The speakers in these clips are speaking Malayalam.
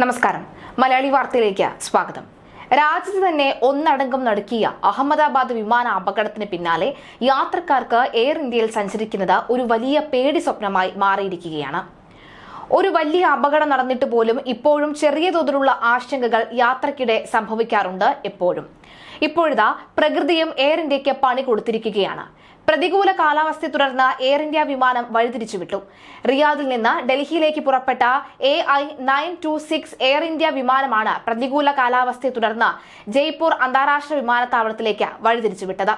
നമസ്കാരം. മലയാളി വാർത്തയിലേക്ക് സ്വാഗതം. രാജ്യത്ത് തന്നെ ഒന്നടങ്കം നടുക്കിയ അഹമ്മദാബാദ് വിമാന അപകടത്തിന് പിന്നാലെ യാത്രക്കാർക്ക് എയർ ഇന്ത്യയിൽ സഞ്ചരിക്കുന്നത് ഒരു വലിയ പേടി സ്വപ്നമായി മാറിയിരിക്കുകയാണ്. ഒരു വലിയ അപകടം നടന്നിട്ട് പോലും ഇപ്പോഴും ചെറിയ തോതിലുള്ള ആശങ്കകൾ യാത്രക്കിടെ സംഭവിക്കാറുണ്ട്. ഇപ്പോഴിതാ പ്രകൃതിയും എയർ ഇന്ത്യക്ക് പണി കൊടുത്തിരിക്കുകയാണ്. പ്രതികൂല കാലാവസ്ഥയെ തുടർന്ന് എയർ ഇന്ത്യ വിമാനം വഴിതിരിച്ചുവിട്ടു. റിയാദിൽ നിന്ന് ഡൽഹിയിലേക്ക് പുറപ്പെട്ട AI-926 എയർ ഇന്ത്യ വിമാനമാണ് പ്രതികൂല കാലാവസ്ഥയെ തുടർന്ന് ജയ്പൂർ അന്താരാഷ്ട്ര വിമാനത്താവളത്തിലേക്ക് വഴിതിരിച്ചുവിട്ടത്.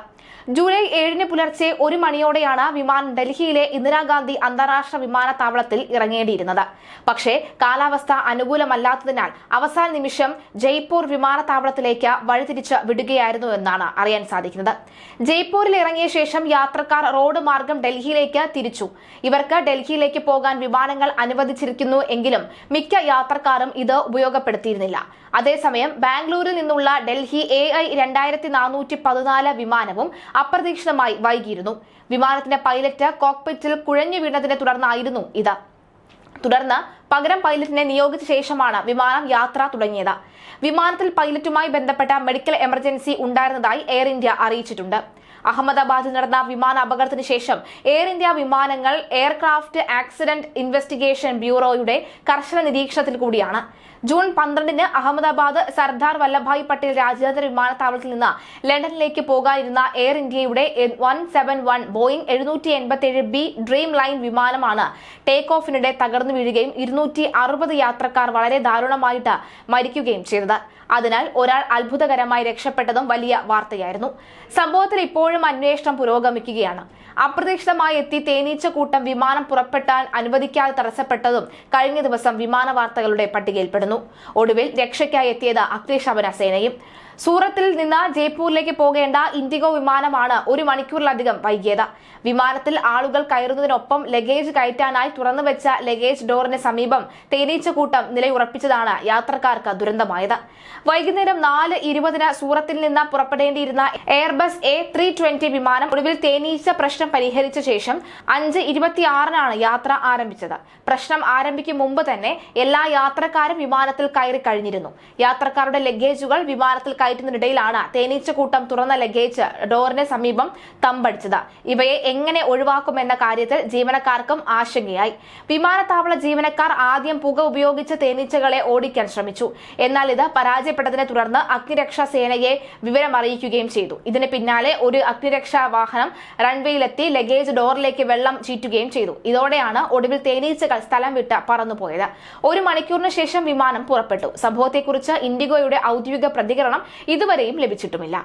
ജൂലൈ 7 പുലർച്ചെ 1 മണിയോടെയാണ് വിമാനം ഡൽഹിയിലെ ഇന്ദിരാഗാന്ധി അന്താരാഷ്ട്ര വിമാനത്താവളത്തിൽ ഇറങ്ങേണ്ടിയിരുന്നത്. പക്ഷേ കാലാവസ്ഥ അനുകൂലമല്ലാത്തതിനാൽ അവസാന നിമിഷം ജയ്പൂർ വിമാനത്താവളത്തിലേക്ക് വഴിതിരിച്ച് വിടുകയായിരുന്നു എന്നാണ് അറിയാൻ സാധിക്കുന്നത്. ജയ്പൂരിൽ ഇറങ്ങിയ ശേഷം യാത്രക്കാർ റോഡ് മാർഗം ഡൽഹിയിലേക്ക് തിരിച്ചു. ഇവർക്ക് ഡൽഹിയിലേക്ക് പോകാൻ വിമാനങ്ങൾ അനുവദിച്ചിരിക്കുന്നു എങ്കിലും മിക്ക യാത്രക്കാരും ഇത് ഉപയോഗപ്പെടുത്തിയിരുന്നില്ല. അതേസമയം ബാംഗ്ലൂരിൽ നിന്നുള്ള ഡൽഹി AI-2414 വിമാനവും അപ്രതീക്ഷിതമായി വൈകിയിരുന്നു. വിമാനത്തിന്റെ പൈലറ്റ് കോക്പിറ്റിൽ കുഴഞ്ഞു വീണതിനെ തുടർന്നായിരുന്നു ഇത്. തുടർന്ന് പകരം പൈലറ്റിനെ നിയോഗിച്ച ശേഷമാണ് വിമാനം യാത്ര തുടങ്ങിയത്. വിമാനത്തിൽ പൈലറ്റുമായി ബന്ധപ്പെട്ട മെഡിക്കൽ എമർജൻസി ഉണ്ടായിരുന്നതായി എയർ ഇന്ത്യ അറിയിച്ചിട്ടുണ്ട്. അഹമ്മദാബാദിൽ നടന്ന വിമാന അപകടത്തിന് ശേഷം എയർ ഇന്ത്യ വിമാനങ്ങൾ എയർക്രാഫ്റ്റ് ആക്സിഡന്റ് ഇൻവെസ്റ്റിഗേഷൻ ബ്യൂറോയുടെ കർശന നിരീക്ഷണത്തിൽ കൂടിയാണ്. ജൂൺ 12 അഹമ്മദാബാദ് സർദാർ വല്ലഭായ് പട്ടേൽ രാജ്യാന്തര വിമാനത്താവളത്തിൽ നിന്ന് ലണ്ടനിലേക്ക് പോകാനിരുന്ന എയർ ഇന്ത്യയുടെ 171 ബോയിംഗ് 787B ഡ്രീം ലൈൻ വിമാനമാണ് ടേക്ക് ഓഫിനിടെ തകർന്നു വീഴുകയും 260 യാത്രക്കാർ വളരെ ദാരുണമായിട്ട് മരിക്കുകയും ചെയ്തത്. അതിനാൽ ഒരാൾ അത്ഭുതകരമായി രക്ഷപ്പെട്ടതും വലിയ വാർത്തയായിരുന്നു. സംഭവത്തിൽ ഇപ്പോഴും അന്വേഷണം പുരോഗമിക്കുകയാണ്. അപ്രതീക്ഷിതമായി എത്തി തേനീച്ചക്കൂട്ടം വിമാനം പുറപ്പെട്ടാൻ അനുവദിക്കാതെ തടസ്സപ്പെട്ടതും കഴിഞ്ഞ ദിവസം വിമാന വാർത്തകളുടെ പട്ടികയിൽപ്പെടുന്നു. ഒടുവിൽ രക്ഷയ്ക്കായി എത്തിയത് അഗ്നിശമന സേനയും. സൂറത്തിൽ നിന്ന് ജയ്പൂരിലേക്ക് പോകേണ്ട ഇൻഡിഗോ വിമാനമാണ് 1 മണിക്കൂറിലധികം വൈകിയത്. വിമാനത്തിൽ ആളുകൾ കയറുന്നതിനൊപ്പം ലഗേജ് കയറ്റാനായി തുറന്നുവെച്ച ലഗേജ് ഡോറിന് സമീപം തേനീച്ചക്കൂട്ടം നിലയുറപ്പിച്ചതാണ് യാത്രക്കാർക്ക് ദുരന്തമായത്. വൈകുന്നേരം 4:20 സൂറത്തിൽ നിന്ന് പുറപ്പെടേണ്ടിയിരുന്ന എയർബസ് A320 വിമാനം ഒടുവിൽ തേനീച്ച പ്രശ്നം പരിഹരിച്ച ശേഷം 5:26 യാത്ര ആരംഭിച്ചത്. പ്രശ്നം ആരംഭിക്കും മുമ്പ് തന്നെ എല്ലാ യാത്രക്കാരും വിമാനത്തിൽ കയറി കഴിഞ്ഞിരുന്നു. യാത്രക്കാരുടെ ലഗേജുകൾ വിമാനത്തിൽ കയറ്റുന്നതിനിടയിലാണ് തേനീച്ചക്കൂട്ടം തുറന്ന ലഗേജ് ഡോറിന് സമീപം തമ്പടിച്ചത്. ഇവയെ എങ്ങനെ ഒഴിവാക്കുമെന്ന കാര്യത്തിൽ ജീവനക്കാർക്കും ആശങ്കയായി. വിമാനത്താവള ജീവനക്കാർ ആദ്യം പുക ഉപയോഗിച്ച് തേനീച്ചകളെ ഓടിക്കാൻ ശ്രമിച്ചു. എന്നാൽ ഇത് പരാജയപ്പെട്ടതിനെ തുടർന്ന് അഗ്നിരക്ഷാ സേനയെ വിവരമറിയിക്കുകയും ചെയ്തു. ഇതിന് പിന്നാലെ ഒരു അഗ്നിരക്ഷാ വാഹനം റൺവേയിലെത്തി ലഗേജ് ഡോറിലേക്ക് വെള്ളം ചീറ്റുകയും ചെയ്തു. ഇതോടെയാണ് ഒടുവിൽ തേനീച്ചകൾ സ്ഥലം വിട്ട് പറന്നുപോയത്. 1 മണിക്കൂറിന് ശേഷം വിമാനം പുറപ്പെട്ടു. സംഭവത്തെക്കുറിച്ച് ഇൻഡിഗോയുടെ ഔദ്യോഗിക പ്രതികരണം ഇതുവരെയും ലഭിച്ചിട്ടുമില്ല.